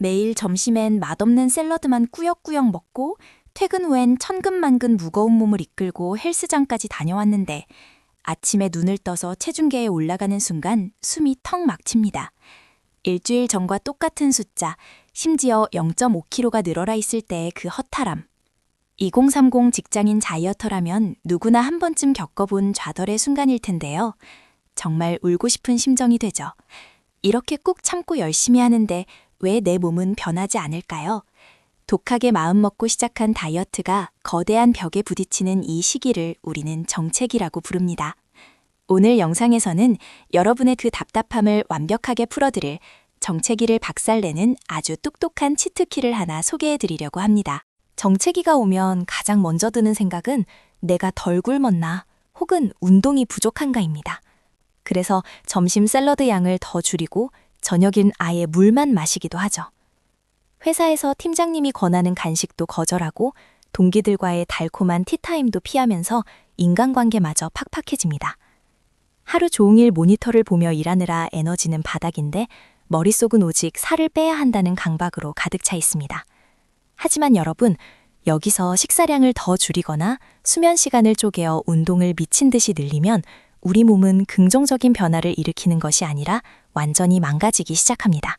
매일 점심엔 맛없는 샐러드만 꾸역꾸역 먹고 퇴근 후엔 천근만근 무거운 몸을 이끌고 헬스장까지 다녀왔는데 아침에 눈을 떠서 체중계에 올라가는 순간 숨이 턱 막힙니다. 일주일 전과 똑같은 숫자, 심지어 0.5kg가 늘어나 있을 때의 그 허탈함. 2030 직장인 다이어터라면 누구나 한 번쯤 겪어본 좌절의 순간일 텐데요. 정말 울고 싶은 심정이 되죠. 이렇게 꾹 참고 열심히 하는데 왜 내 몸은 변하지 않을까요? 독하게 마음먹고 시작한 다이어트가 거대한 벽에 부딪히는 이 시기를 우리는 정체기라고 부릅니다. 오늘 영상에서는 여러분의 그 답답함을 완벽하게 풀어드릴 정체기를 박살내는 아주 똑똑한 치트키를 하나 소개해드리려고 합니다. 정체기가 오면 가장 먼저 드는 생각은 내가 덜 굶었나 혹은 운동이 부족한가입니다. 그래서 점심 샐러드 양을 더 줄이고 저녁엔 아예 물만 마시기도 하죠. 회사에서 팀장님이 권하는 간식도 거절하고 동기들과의 달콤한 티타임도 피하면서 인간관계마저 팍팍해집니다. 하루 종일 모니터를 보며 일하느라 에너지는 바닥인데 머릿속은 오직 살을 빼야 한다는 강박으로 가득 차 있습니다. 하지만 여러분, 여기서 식사량을 더 줄이거나 수면 시간을 쪼개어 운동을 미친 듯이 늘리면 우리 몸은 긍정적인 변화를 일으키는 것이 아니라 완전히 망가지기 시작합니다.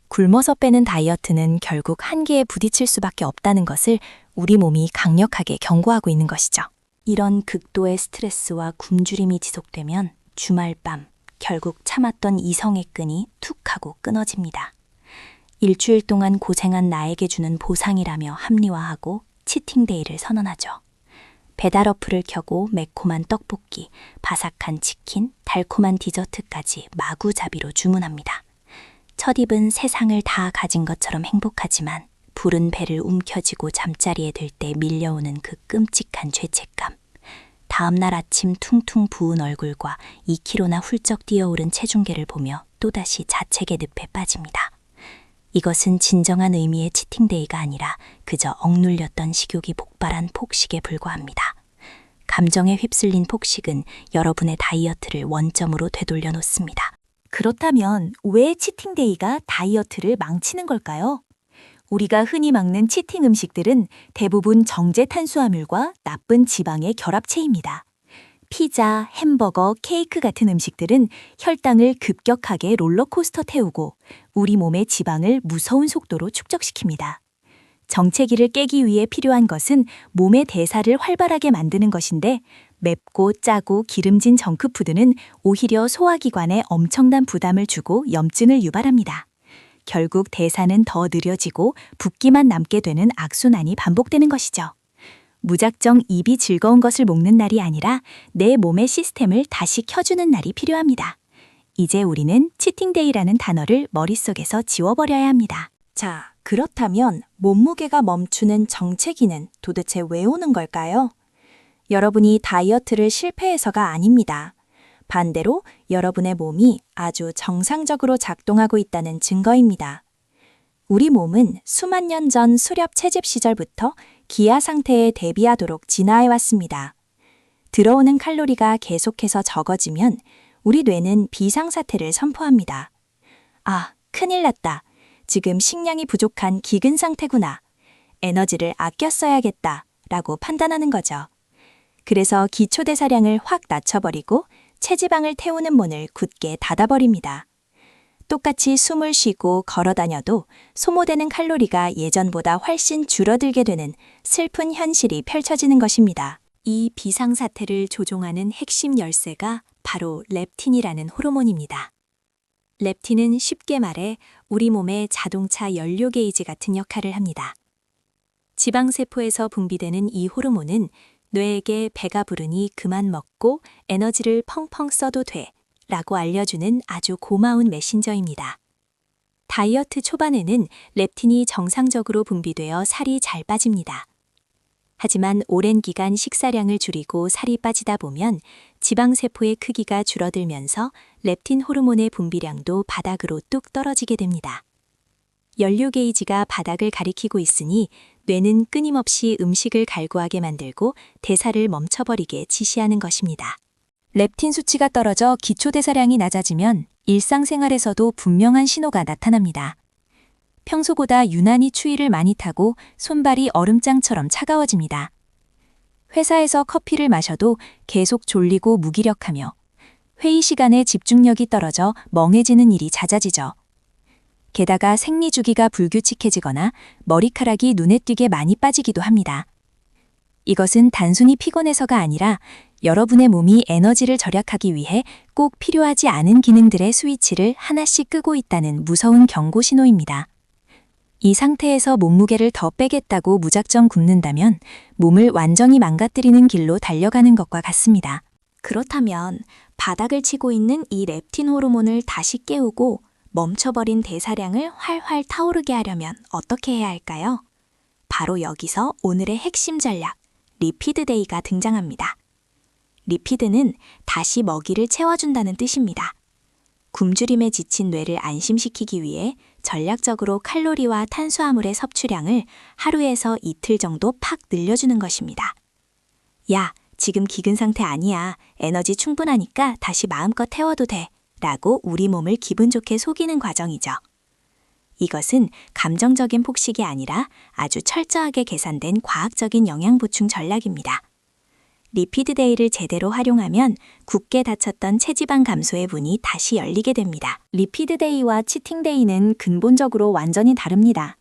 굶어서 빼는 다이어트는 결국 한계에 부딪힐 수밖에 없다는 것을 우리 몸이 강력하게 경고하고 있는 것이죠. 이런 극도의 스트레스와 굶주림이 지속되면 주말 밤 결국 참았던 이성의 끈이 툭 하고 끊어집니다. 일주일 동안 고생한 나에게 주는 보상이라며 합리화하고 치팅데이를 선언하죠. 배달 어플을 켜고 매콤한 떡볶이, 바삭한 치킨, 달콤한 디저트까지 마구잡이로 주문합니다. 첫 입은 세상을 다 가진 것처럼 행복하지만 부른 배를 움켜쥐고 잠자리에 들 때 밀려오는 그 끔찍한 죄책감. 다음날 아침 퉁퉁 부은 얼굴과 2kg나 훌쩍 뛰어오른 체중계를 보며 또다시 자책의 늪에 빠집니다. 이것은 진정한 의미의 치팅데이가 아니라 그저 억눌렸던 식욕이 폭발한 폭식에 불과합니다. 감정에 휩쓸린 폭식은 여러분의 다이어트를 원점으로 되돌려 놓습니다. 그렇다면 왜 치팅데이가 다이어트를 망치는 걸까요? 우리가 흔히 먹는 치팅 음식들은 대부분 정제 탄수화물과 나쁜 지방의 결합체입니다. 피자, 햄버거, 케이크 같은 음식들은 혈당을 급격하게 롤러코스터 태우고 우리 몸의 지방을 무서운 속도로 축적시킵니다. 정체기를 깨기 위해 필요한 것은 몸의 대사를 활발하게 만드는 것인데 맵고 짜고 기름진 정크푸드는 오히려 소화기관에 엄청난 부담을 주고 염증을 유발합니다. 결국 대사는 더 느려지고 붓기만 남게 되는 악순환이 반복되는 것이죠. 무작정 입이 즐거운 것을 먹는 날이 아니라 내 몸의 시스템을 다시 켜주는 날이 필요합니다. 이제 우리는 치팅데이라는 단어를 머릿속에서 지워버려야 합니다. 자, 그렇다면 몸무게가 멈추는 정체기는 도대체 왜 오는 걸까요? 여러분이 다이어트를 실패해서가 아닙니다. 반대로 여러분의 몸이 아주 정상적으로 작동하고 있다는 증거입니다. 우리 몸은 수만 년 전 수렵 채집 시절부터 기아 상태에 대비하도록 진화해왔습니다. 들어오는 칼로리가 계속해서 적어지면 우리 뇌는 비상사태를 선포합니다. 아, 큰일 났다. 지금 식량이 부족한 기근 상태구나. 에너지를 아껴 써야겠다. 라고 판단하는 거죠. 그래서 기초대사량을 확 낮춰버리고 체지방을 태우는 문을 굳게 닫아버립니다. 똑같이 숨을 쉬고 걸어 다녀도 소모되는 칼로리가 예전보다 훨씬 줄어들게 되는 슬픈 현실이 펼쳐지는 것입니다. 이 비상사태를 조종하는 핵심 열쇠가 바로 렙틴이라는 호르몬입니다. 렙틴은 쉽게 말해 우리 몸의 자동차 연료 게이지 같은 역할을 합니다. 지방세포에서 분비되는 이 호르몬은 뇌에게 배가 부르니 그만 먹고 에너지를 펑펑 써도 돼 라고 알려주는 아주 고마운 메신저입니다. 다이어트 초반에는 렙틴이 정상적으로 분비되어 살이 잘 빠집니다. 하지만 오랜 기간 식사량을 줄이고 살이 빠지다 보면 지방세포의 크기가 줄어들면서 렙틴 호르몬의 분비량도 바닥으로 뚝 떨어지게 됩니다. 연료 게이지가 바닥을 가리키고 있으니 뇌는 끊임없이 음식을 갈구하게 만들고 대사를 멈춰버리게 지시하는 것입니다. 렙틴 수치가 떨어져 기초대사량이 낮아지면 일상생활에서도 분명한 신호가 나타납니다. 평소보다 유난히 추위를 많이 타고 손발이 얼음장처럼 차가워집니다. 회사에서 커피를 마셔도 계속 졸리고 무기력하며 회의 시간에 집중력이 떨어져 멍해지는 일이 잦아지죠. 게다가 생리주기가 불규칙해지거나 머리카락이 눈에 띄게 많이 빠지기도 합니다. 이것은 단순히 피곤해서가 아니라 여러분의 몸이 에너지를 절약하기 위해 꼭 필요하지 않은 기능들의 스위치를 하나씩 끄고 있다는 무서운 경고 신호입니다. 이 상태에서 몸무게를 더 빼겠다고 무작정 굶는다면 몸을 완전히 망가뜨리는 길로 달려가는 것과 같습니다. 그렇다면 바닥을 치고 있는 이 렙틴 호르몬을 다시 깨우고 멈춰버린 대사량을 활활 타오르게 하려면 어떻게 해야 할까요? 바로 여기서 오늘의 핵심 전략, 리피드 데이가 등장합니다. 리피드는 다시 먹이를 채워준다는 뜻입니다. 굶주림에 지친 뇌를 안심시키기 위해 전략적으로 칼로리와 탄수화물의 섭취량을 하루에서 이틀 정도 팍 늘려주는 것입니다. 야, 지금 기근 상태 아니야. 에너지 충분하니까 다시 마음껏 태워도 돼. 라고 우리 몸을 기분 좋게 속이는 과정이죠. 이것은 감정적인 폭식이 아니라 아주 철저하게 계산된 과학적인 영양 보충 전략입니다. 리피드 데이를 제대로 활용하면 굳게 닫혔던 체지방 감소의 문이 다시 열리게 됩니다. 리피드 데이와 치팅 데이는 근본적으로 완전히 다릅니다.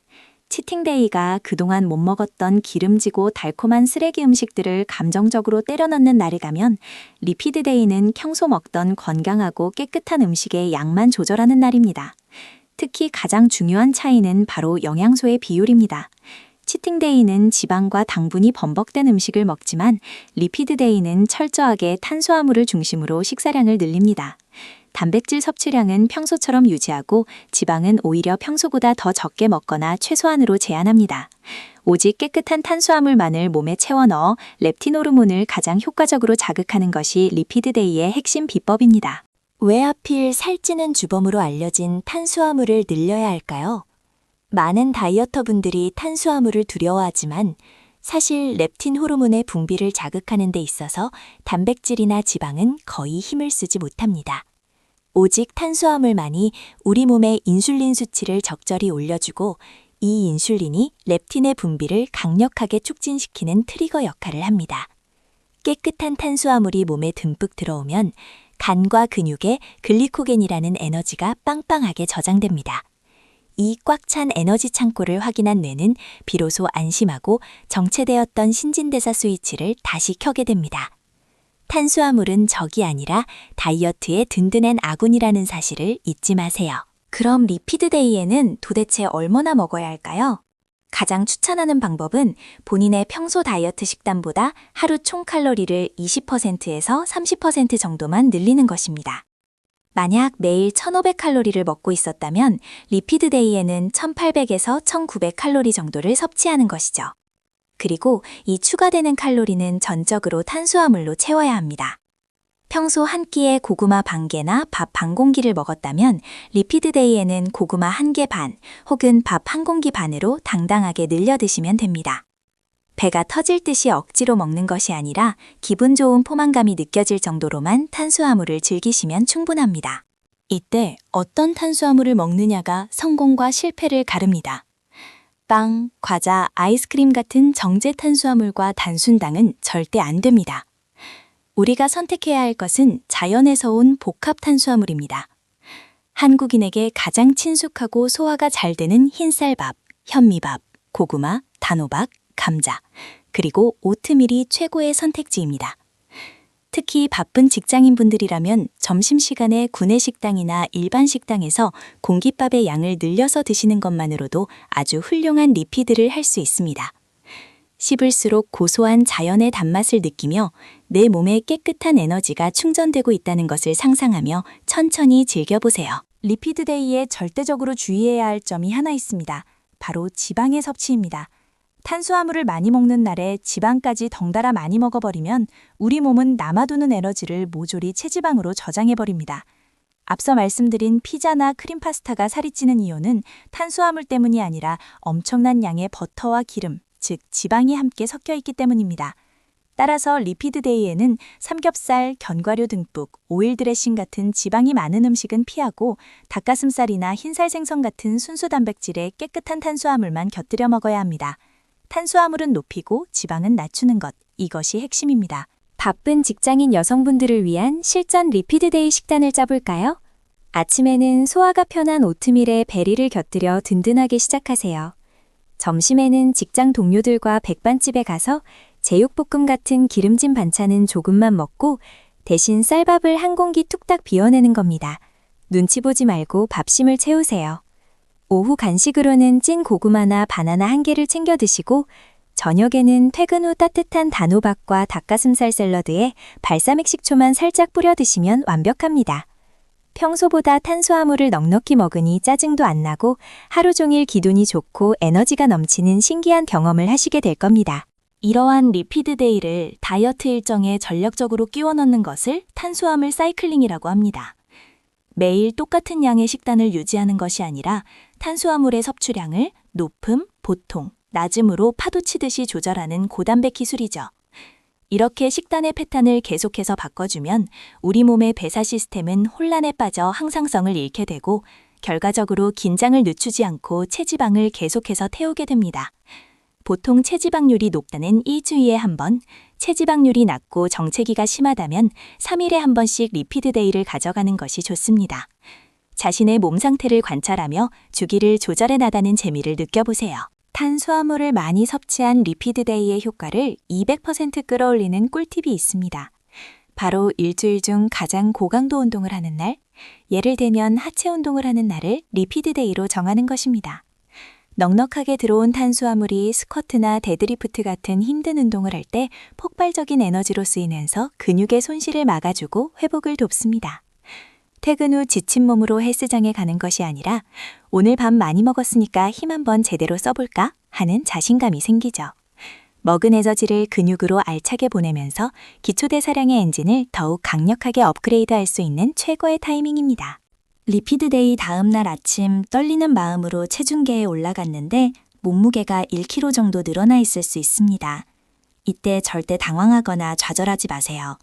치팅 데이가 그동안 못 먹었던 기름지고 달콤한 쓰레기 음식들을 감정적으로 때려 넣는 날에 가면, 리피드 데이는 평소 먹던 건강하고 깨끗한 음식의 양만 조절하는 날입니다. 특히 가장 중요한 차이는 바로 영양소의 비율입니다. 치팅 데이는 지방과 당분이 범벅된 음식을 먹지만 리피드 데이는 철저하게 탄수화물을 중심으로 식사량을 늘립니다. 단백질 섭취량은 평소처럼 유지하고 지방은 오히려 평소보다 더 적게 먹거나 최소한으로 제한합니다. 오직 깨끗한 탄수화물만을 몸에 채워 넣어 렙틴 호르몬을 가장 효과적으로 자극하는 것이 리피드 데이의 핵심 비법입니다. 왜 하필 살찌는 주범으로 알려진 탄수화물을 늘려야 할까요? 많은 다이어터분들이 탄수화물을 두려워하지만 사실 렙틴 호르몬의 분비를 자극하는 데 있어서 단백질이나 지방은 거의 힘을 쓰지 못합니다. 오직 탄수화물만이 우리 몸의 인슐린 수치를 적절히 올려주고 이 인슐린이 렙틴의 분비를 강력하게 촉진시키는 트리거 역할을 합니다. 깨끗한 탄수화물이 몸에 듬뿍 들어오면 간과 근육에 글리코겐이라는 에너지가 빵빵하게 저장됩니다. 이 꽉 찬 에너지 창고를 확인한 뇌는 비로소 안심하고 정체되었던 신진대사 스위치를 다시 켜게 됩니다. 탄수화물은 적이 아니라 다이어트의 든든한 아군이라는 사실을 잊지 마세요. 그럼 리피드 데이에는 도대체 얼마나 먹어야 할까요? 가장 추천하는 방법은 본인의 평소 다이어트 식단보다 하루 총 칼로리를 20%에서 30% 정도만 늘리는 것입니다. 만약 매일 1,500칼로리를 먹고 있었다면 리피드 데이에는 1,800에서 1,900칼로리 정도를 섭취하는 것이죠. 그리고 이 추가되는 칼로리는 전적으로 탄수화물로 채워야 합니다. 평소 한 끼에 고구마 반 개나 밥 반 공기를 먹었다면 리피드 데이에는 고구마 1개 반 혹은 밥 1공기 반으로 당당하게 늘려 드시면 됩니다. 배가 터질 듯이 억지로 먹는 것이 아니라 기분 좋은 포만감이 느껴질 정도로만 탄수화물을 즐기시면 충분합니다. 이때 어떤 탄수화물을 먹느냐가 성공과 실패를 가릅니다. 빵, 과자, 아이스크림 같은 정제 탄수화물과 단순당은 절대 안 됩니다. 우리가 선택해야 할 것은 자연에서 온 복합 탄수화물입니다. 한국인에게 가장 친숙하고 소화가 잘 되는 흰쌀밥, 현미밥, 고구마, 단호박, 감자, 그리고 오트밀이 최고의 선택지입니다. 특히 바쁜 직장인분들이라면 점심시간에 구내식당이나 일반 식당에서 공깃밥의 양을 늘려서 드시는 것만으로도 아주 훌륭한 리피드를 할 수 있습니다. 씹을수록 고소한 자연의 단맛을 느끼며 내 몸에 깨끗한 에너지가 충전되고 있다는 것을 상상하며 천천히 즐겨보세요. 리피드 데이에 절대적으로 주의해야 할 점이 하나 있습니다. 바로 지방의 섭취입니다. 탄수화물을 많이 먹는 날에 지방까지 덩달아 많이 먹어버리면 우리 몸은 남아두는 에너지를 모조리 체지방으로 저장해버립니다. 앞서 말씀드린 피자나 크림 파스타가 살이 찌는 이유는 탄수화물 때문이 아니라 엄청난 양의 버터와 기름, 즉 지방이 함께 섞여 있기 때문입니다. 따라서 리피드데이에는 삼겹살, 견과류 듬뿍, 오일 드레싱 같은 지방이 많은 음식은 피하고 닭가슴살이나 흰살 생선 같은 순수 단백질에 깨끗한 탄수화물만 곁들여 먹어야 합니다. 탄수화물은 높이고 지방은 낮추는 것, 이것이 핵심입니다. 바쁜 직장인 여성분들을 위한 실전 리피드데이 식단을 짜볼까요? 아침에는 소화가 편한 오트밀에 베리를 곁들여 든든하게 시작하세요. 점심에는 직장 동료들과 백반집에 가서 제육볶음 같은 기름진 반찬은 조금만 먹고 대신 쌀밥을 한 공기 뚝딱 비워내는 겁니다. 눈치 보지 말고 밥심을 채우세요. 오후 간식으로는 찐 고구마나 바나나 한 개를 챙겨 드시고 저녁에는 퇴근 후 따뜻한 단호박과 닭가슴살 샐러드에 발사믹 식초만 살짝 뿌려 드시면 완벽합니다. 평소보다 탄수화물을 넉넉히 먹으니 짜증도 안 나고 하루 종일 기분이 좋고 에너지가 넘치는 신기한 경험을 하시게 될 겁니다. 이러한 리피드데이를 다이어트 일정에 전략적으로 끼워 넣는 것을 탄수화물 사이클링이라고 합니다. 매일 똑같은 양의 식단을 유지하는 것이 아니라 탄수화물의 섭취량을 높음, 보통, 낮음으로 파도치듯이 조절하는 고단백 기술이죠. 이렇게 식단의 패턴을 계속해서 바꿔주면 우리 몸의 배사 시스템은 혼란에 빠져 항상성을 잃게 되고 결과적으로 긴장을 늦추지 않고 체지방을 계속해서 태우게 됩니다. 보통 체지방률이 높다는 2주에 한 번, 체지방률이 낮고 정체기가 심하다면 3일에 한 번씩 리피드데이를 가져가는 것이 좋습니다. 자신의 몸 상태를 관찰하며 주기를 조절해 나가는 재미를 느껴보세요. 탄수화물을 많이 섭취한 리피드데이의 효과를 200% 끌어올리는 꿀팁이 있습니다. 바로 일주일 중 가장 고강도 운동을 하는 날, 예를 들면 하체 운동을 하는 날을 리피드데이로 정하는 것입니다. 넉넉하게 들어온 탄수화물이 스쿼트나 데드리프트 같은 힘든 운동을 할 때 폭발적인 에너지로 쓰이면서 근육의 손실을 막아주고 회복을 돕습니다. 퇴근 후 지친 몸으로 헬스장에 가는 것이 아니라 오늘 밥 많이 먹었으니까 힘 한번 제대로 써볼까 하는 자신감이 생기죠. 먹은 에너지를 근육으로 알차게 보내면서 기초대사량의 엔진을 더욱 강력하게 업그레이드할 수 있는 최고의 타이밍입니다. 리피드데이 다음 날 아침 떨리는 마음으로 체중계에 올라갔는데 몸무게가 1kg 정도 늘어나 있을 수 있습니다. 이때 절대 당황하거나 좌절하지 마세요.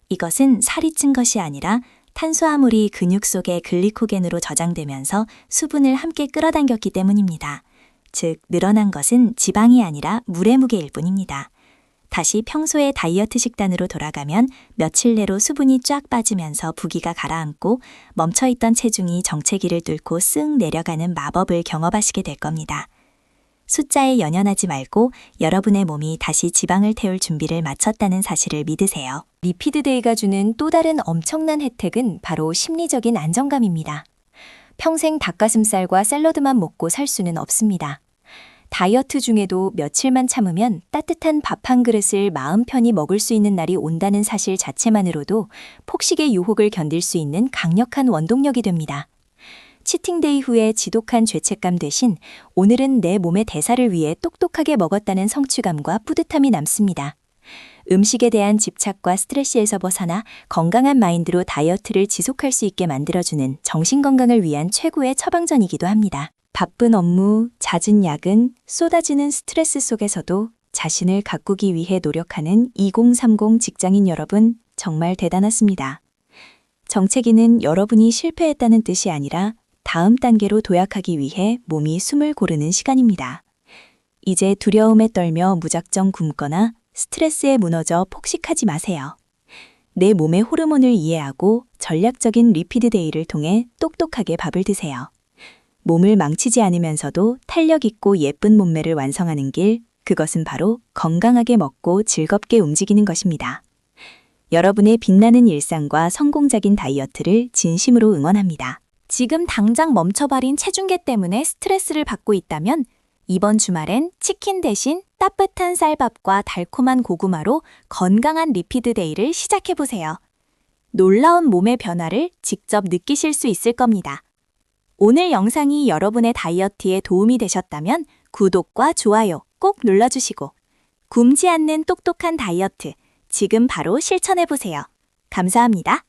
이것은 살이 찐 것이 아니라 탄수화물이 근육 속에 글리코겐으로 저장되면서 수분을 함께 끌어당겼기 때문입니다. 즉, 늘어난 것은 지방이 아니라 물의 무게일 뿐입니다. 다시 평소의 다이어트 식단으로 돌아가면 며칠 내로 수분이 쫙 빠지면서 부기가 가라앉고 멈춰있던 체중이 정체기를 뚫고 쓱 내려가는 마법을 경험하시게 될 겁니다. 숫자에 연연하지 말고 여러분의 몸이 다시 지방을 태울 준비를 마쳤다는 사실을 믿으세요. 리피드데이가 주는 또 다른 엄청난 혜택은 바로 심리적인 안정감입니다. 평생 닭가슴살과 샐러드만 먹고 살 수는 없습니다. 다이어트 중에도 며칠만 참으면 따뜻한 밥 한 그릇을 마음 편히 먹을 수 있는 날이 온다는 사실 자체만으로도 폭식의 유혹을 견딜 수 있는 강력한 원동력이 됩니다. 치팅데이 후에 지독한 죄책감 대신 오늘은 내 몸의 대사를 위해 똑똑하게 먹었다는 성취감과 뿌듯함이 남습니다. 음식에 대한 집착과 스트레스에서 벗어나 건강한 마인드로 다이어트를 지속할 수 있게 만들어주는 정신건강을 위한 최고의 처방전이기도 합니다. 바쁜 업무, 잦은 야근, 쏟아지는 스트레스 속에서도 자신을 가꾸기 위해 노력하는 2030 직장인 여러분, 정말 대단하십니다. 정체기는 여러분이 실패했다는 뜻이 아니라 다음 단계로 도약하기 위해 몸이 숨을 고르는 시간입니다. 이제 두려움에 떨며 무작정 굶거나 스트레스에 무너져 폭식하지 마세요. 내 몸의 호르몬을 이해하고 전략적인 리피드데이를 통해 똑똑하게 밥을 드세요. 몸을 망치지 않으면서도 탄력 있고 예쁜 몸매를 완성하는 길, 그것은 바로 건강하게 먹고 즐겁게 움직이는 것입니다. 여러분의 빛나는 일상과 성공적인 다이어트를 진심으로 응원합니다. 지금 당장 멈춰버린 체중계 때문에 스트레스를 받고 있다면 이번 주말엔 치킨 대신 따뜻한 쌀밥과 달콤한 고구마로 건강한 리피드데이를 시작해보세요. 놀라운 몸의 변화를 직접 느끼실 수 있을 겁니다. 오늘 영상이 여러분의 다이어트에 도움이 되셨다면 구독과 좋아요 꼭 눌러주시고 굶지 않는 똑똑한 다이어트 지금 바로 실천해보세요. 감사합니다.